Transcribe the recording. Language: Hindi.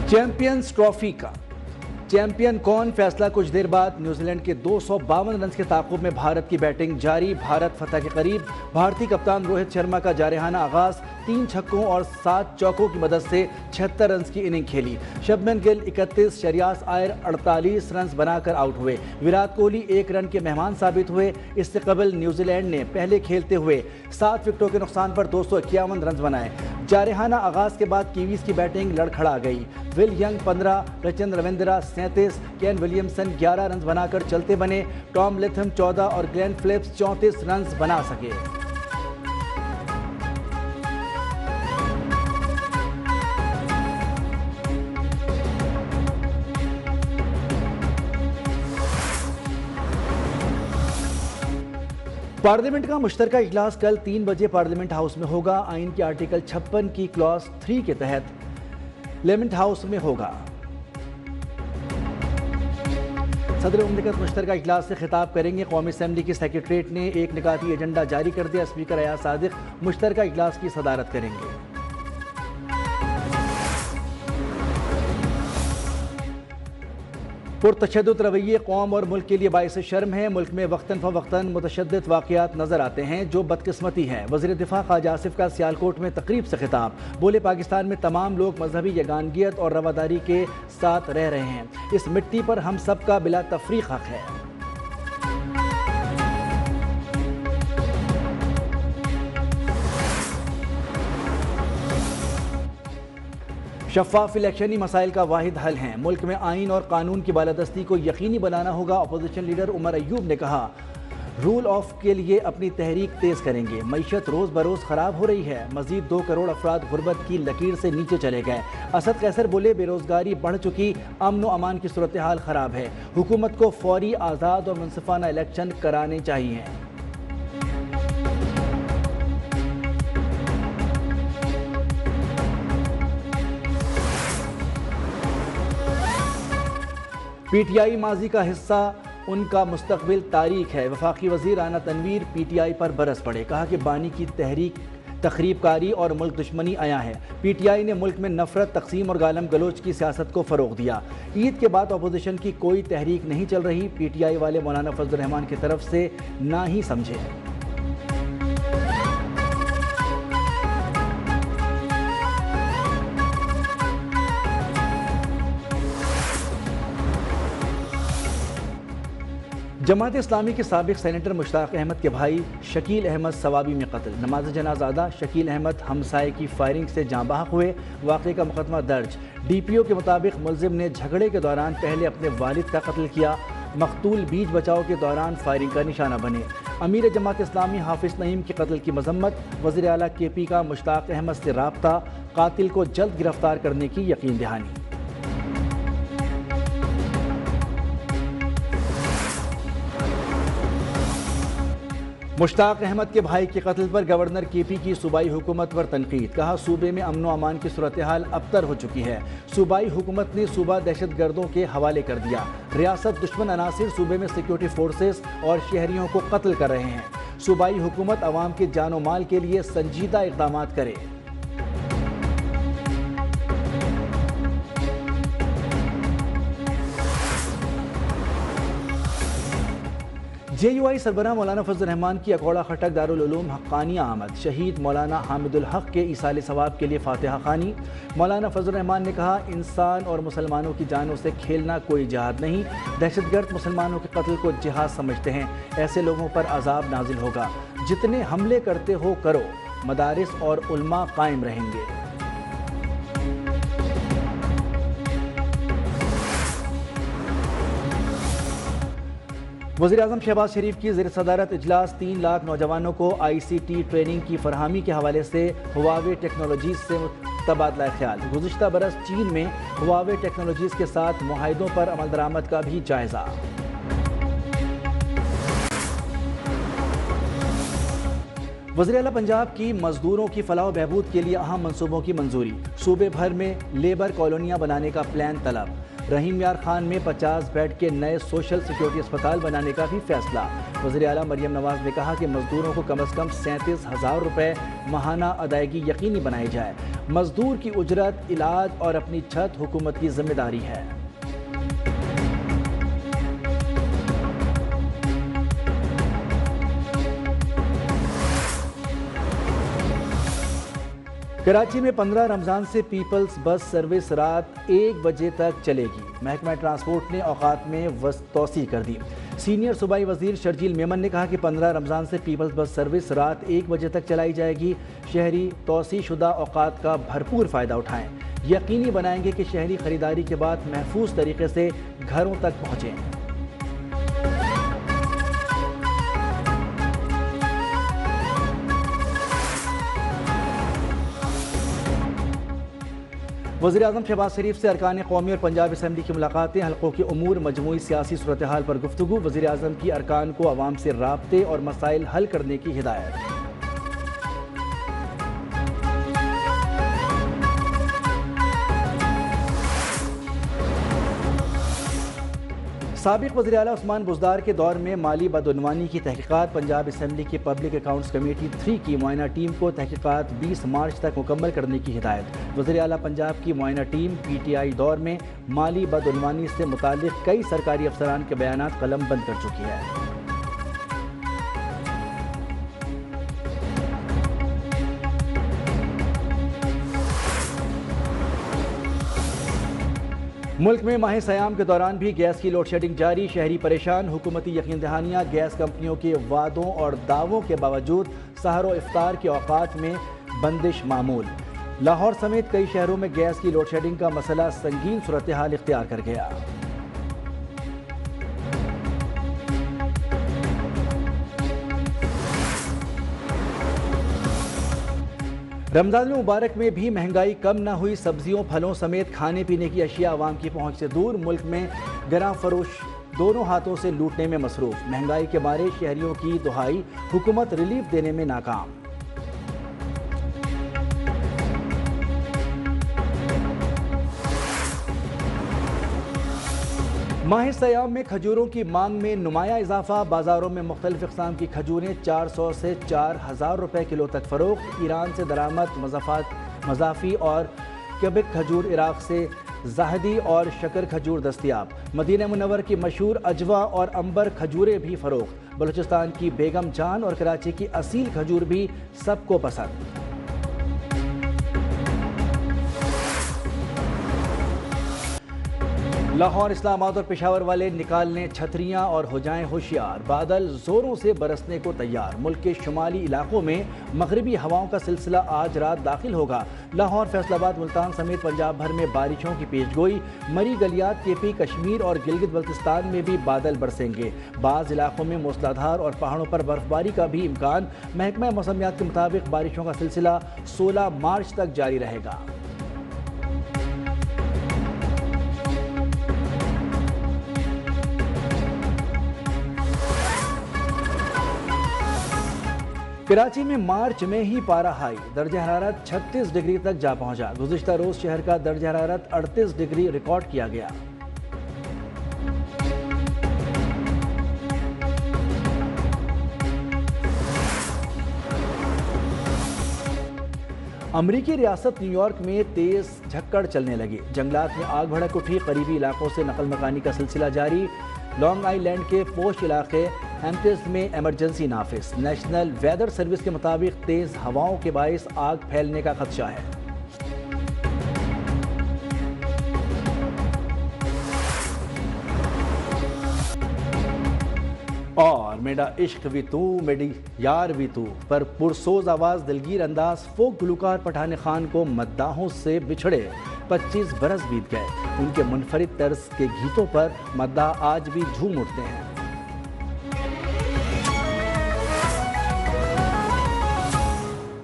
चैंपियंस ट्रॉफी का चैंपियन कौन, फैसला कुछ देर बाद। न्यूजीलैंड के 252 रन के ताक़ुब में भारत की बैटिंग जारी, भारत फतह के करीब। भारतीय कप्तान रोहित शर्मा का जारहाना आगाज, 3 छक्कों और 7 चौकों की मदद से 76 रन की इनिंग खेली। शुभमन गिल 31, श्रेयस अय्यर 48 रन बनाकर आउट हुए। विराट कोहली 1 रन के मेहमान साबित हुए। इससे कबल न्यूजीलैंड ने पहले खेलते हुए 7 विकेटों के नुकसान पर 251 रन बनाए। जारहाना आगाज के बाद कीवीज की बैटिंग लड़खड़ा गई। Will young 15, Rachin Ravindra 37, Kane Williamson 11 run बनाकर चलते बने। टॉम लिथम 14 और ग्लेन फिलिप्स 34 रन बना सके। पार्लियामेंट का मुश्तरका इजलास कल 3 बजे पार्लियामेंट हाउस में होगा। आइन के आर्टिकल 56 की क्लॉज 3 के तहत लेमेंट हाउस में होगा। सदर मुमलिकत मुश्तरका इजलास से खिताब करेंगे। कौमी असम्बली की सेक्रेटरीट ने एक निकाती एजेंडा जारी कर दिया। स्पीकर अयाज सादिक मुश्तरका इजलास की सदारत करेंगे। पुरतशद्दुद रवैये कौम और मुल्क के लिए बाइस शर्म है। मुल्क में वक्तन फ़वक्तन मुतशद्दिद वाक़यात नजर आते हैं जो बदकिस्मती हैं। वज़ीर दिफा ख्वाजा आसिफ का सियालकोट में तकरीब से खिताब, बोले पाकिस्तान में तमाम लोग मजहबी यगानगियत और रवादारी के साथ रह रहे हैं। इस मिट्टी पर हम सब का बिला तफरीक हक है। शफाफ इलेक्शन ही मसाइल का वाहिद हल है। मुल्क में आइन और कानून की बालादस्ती को यकीनी बनाना होगा। अपोजिशन लीडर उमर अयूब ने कहा, रूल ऑफ के लिए अपनी तहरीक तेज करेंगे। मईशत रोज़ बरोज़ ख़राब हो रही है। मजीद 2 करोड़ अफराद गुर्बत की लकीर से नीचे चले गए। असद कैसर बोले, बेरोज़गारी बढ़ चुकी, अमन व अमान की सूरत हाल ख़राब है। हुकूमत को फौरी, आज़ाद और मुनसिफाना इलेक्शन कराने चाहिए। पीटीआई माजी का हिस्सा, उनका मुस्तकबिल तारीख है। वफाकी वजीर राना तनवीर पीटीआई पर बरस पड़े, कहा कि बानी की तहरीक तखरीबकारी और मुल्क दुश्मनी आया है। पीटीआई ने मुल्क में नफरत, तकसीम और गालम गलोच की सियासत को फ़रोग दिया। ईद के बाद अपोजिशन की कोई तहरीक नहीं चल रही। पीटीआई वाले मौलाना फजल रहमान की तरफ से ना ही समझे। जमात इस्लामी के साबिक सेनेटर मुश्ताक अहमद के भाई शकील अहमद सवाबी में कत्ल। नमाज जनाज़ा अदा, शकील अहमद हमसाये की फायरिंग से जाँ बहक हुए। वाक़े का मुकदमा दर्ज। डीपीओ के मुताबिक मुलजिम ने झगड़े के दौरान पहले अपने वालिद का कत्ल किया। मकतूल बीच बचाव के दौरान फायरिंग का निशाना बने। अमीर जमात इस्लामी हाफिज नईम के कत्ल की मजम्मत। वज़ीर आला केपी का मुश्ताक अहमद से राब्ता, कातिल को जल्द गिरफ्तार करने की यकीन दहानी। मुश्ताक अहमद के भाई के कत्ल पर गवर्नर केपी की सूबाई हुकूमत पर तनकीद। कहा, सूबे में अमन व अमान की सूरत हाल अबतर हो चुकी है। सूबाई हुकूमत ने सूबा दहशत गर्दों के हवाले कर दिया। रियासत दुश्मन अनासिर सूबे में सिक्योरिटी फोर्सेस और शहरियों को कत्ल कर रहे हैं। सूबाई हुकूमत अवाम के जानो माल के लिए संजीदा इक़दाम करे। जेयूआई सरबराह मौलाना फजल रहमान की अकोड़ा खटक दारुल उलूम हक्कानिया आमद। शहीद मौलाना हामिदुल हक के ईसाले सवाब के लिए फातिहा खानी। मौलाना फजल रहमान ने कहा, इंसान और मुसलमानों की जानों से खेलना कोई जिहाद नहीं। दहशतगर्द मुसलमानों के कत्ल को जिहाद समझते हैं। ऐसे लोगों पर अजाब नाजिल होगा। जितने हमले करते हो करो, मदारिस और उलमा कायम रहेंगे। वज़ीर-ए-आज़म शहबाज शरीफ की ज़ेर सदारत इजलास 3 लाख नौजवानों को ICT ट्रेनिंग की फरहमी के हवाले से हुआवे टेक्नोलॉजीज़ से तबादला ख्याल। गुज़िश्ता बरस चीन में हुआवे टेक्नोलॉजीज़ के साथ मुआहिदों पर अमल दरामद का भी जायज़ा। वज़ीर आला पंजाब की मजदूरों की फलाह बहबूद के लिए अहम मनसूबों की मंजूरी। सूबे भर में लेबर कॉलोनियाँ बनाने का प्लान तलब। रहीम यार खान में 50 बेड के नए सोशल सिक्योरिटी अस्पताल बनाने का भी फैसला। वज़ीर आला मरियम नवाज ने कहा कि मजदूरों को कम से कम 37,000 रुपये माहाना अदायगी यकीनी बनाई जाए। मजदूर की उजरत, इलाज और अपनी छत हुकूमत की जिम्मेदारी है। कराची में 15 रमज़ान से पीपल्स बस सर्विस रात 1 बजे तक चलेगी। महकमा ट्रांसपोर्ट ने औकात में तौसी कर दी। सीनियर सूबाई वजीर शर्जील मेमन ने कहा कि 15 रमज़ान से पीपल्स बस सर्विस रात 1 बजे तक चलाई जाएगी। शहरी तौसी शुदा औकात का भरपूर फ़ायदा उठाएँ। यकीनी बनाएंगे कि शहरी खरीदारी के बाद महफूज तरीके से घरों तक पहुँचें। वज़ीर आज़म शहबाज शरीफ से अरकान कौमी और पंजाब असम्बली की मुलाकातें, हल्कों के उमूर, मजमूई सियासी सूरत हाल पर गुफ्तगू। वज़ीर आज़म की अरकान को अवाम से राब्ते और मसाइल हल करने की हिदायत। साबिक़ वज़ीर आला उस्मान बुज़दार के दौर में माली बदउनवानी की तहक़ीक़ात। पंजाब असम्बली की पब्लिक अकाउंट्स कमेटी 3 की मुआयना टीम को तहक़ीक़ात 20 मार्च तक मुकम्मल करने की हिदायत। वज़ीर आला पंजाब की मुआयना टीम PTI दौर में माली बदउनवानी से मुताल्लिक़ कई सरकारी अफसरान के बयानात कलम बंद कर चुकी है। मुल्क में माह सयाम के दौरान भी गैस की लोड शेडिंग जारी। शहरी परेशान, हुकूमती यकीन दहानियाँ। गैस कंपनियों के वादों और दावों के बावजूद सहर व इफ्तार के औकात में बंदिश मामूल। लाहौर समेत कई शहरों में गैस की लोड शेडिंग का मसला संगीन सूरत हाल इख्तियार कर गया। रमज़ान मुबारक में भी महंगाई कम न हुई। सब्जियों, फलों समेत खाने पीने की अशिया आवाम की पहुंच से दूर। मुल्क में गरां फरोश दोनों हाथों से लूटने में मसरूफ। महंगाई के मारे शहरियों की दुहाई, हुकूमत रिलीफ देने में नाकाम। माह सयाम में खजूरों की मांग में नुमाया इजाफा। बाजारों में मुख्तलिफ इक़साम की खजूरें 400 से 4,000 रुपये किलो तक फ़रोख्त। ईरान से दरामद मज़ाफ़ी और क्यूबिक खजूर, इराक़ से ज़ाहदी और शकर खजूर दस्तियाब। मदीना मुनव्वर की मशहूर अजवा और अंबर खजूरें भी फ़रोख्त। बलूचिस्तान की बेगम जान और कराची की असील खजूर भी सबको पसंद। लाहौर, इस्लामाबाद और पेशावर वाले निकालने छतरियां और हो जाएं होशियार। बादल जोरों से बरसने को तैयार। मुल्क के शुमाली इलाकों में मगरबी हवाओं का सिलसिला आज रात दाखिल होगा। लाहौर, फैसलाबाद, मुल्तान समेत पंजाब भर में बारिशों की पेशगोई। मरी गलियात, KP, कश्मीर और गिलगित बल्तिस्तान में भी बादल बरसेंगे। बाज़ इलाकों में मूसलाधार और पहाड़ों पर बर्फबारी का भी इम्कान। महकमा मौसमियात के मुताबिक बारिशों का सिलसिला 16 मार्च तक जारी रहेगा। कराची में मार्च में ही पारा हाई, दर्जा हरारत 36 डिग्री तक जा पहुंचा। गुज़िश्ता रोज शहर का दर्जा हरारत 38 डिग्री रिकॉर्ड किया गया। अमरीकी रियासत न्यूयॉर्क में तेज झक्कड़ चलने लगी। जंगलात में आग भड़क उठी। करीबी इलाकों से नकल मकानी का सिलसिला जारी। लॉन्ग आइलैंड के पोश इलाके हैम्पटन्स में इमरजेंसी नाफिज। नेशनल वेदर सर्विस के मुताबिक तेज हवाओं के बायस आग फैलने का खदशा है। और मेरा इश्क भी तू, मेरी यार भी तू पर पुरसोज आवाज दिलगीर अंदाज फोक गुलकार पठान खान को मद्दाहों से बिछड़े 25 बरस बीत गए। उनके मुनफरिद तर्ज के गीतों पर मद्दाह आज भी झूम उठते हैं।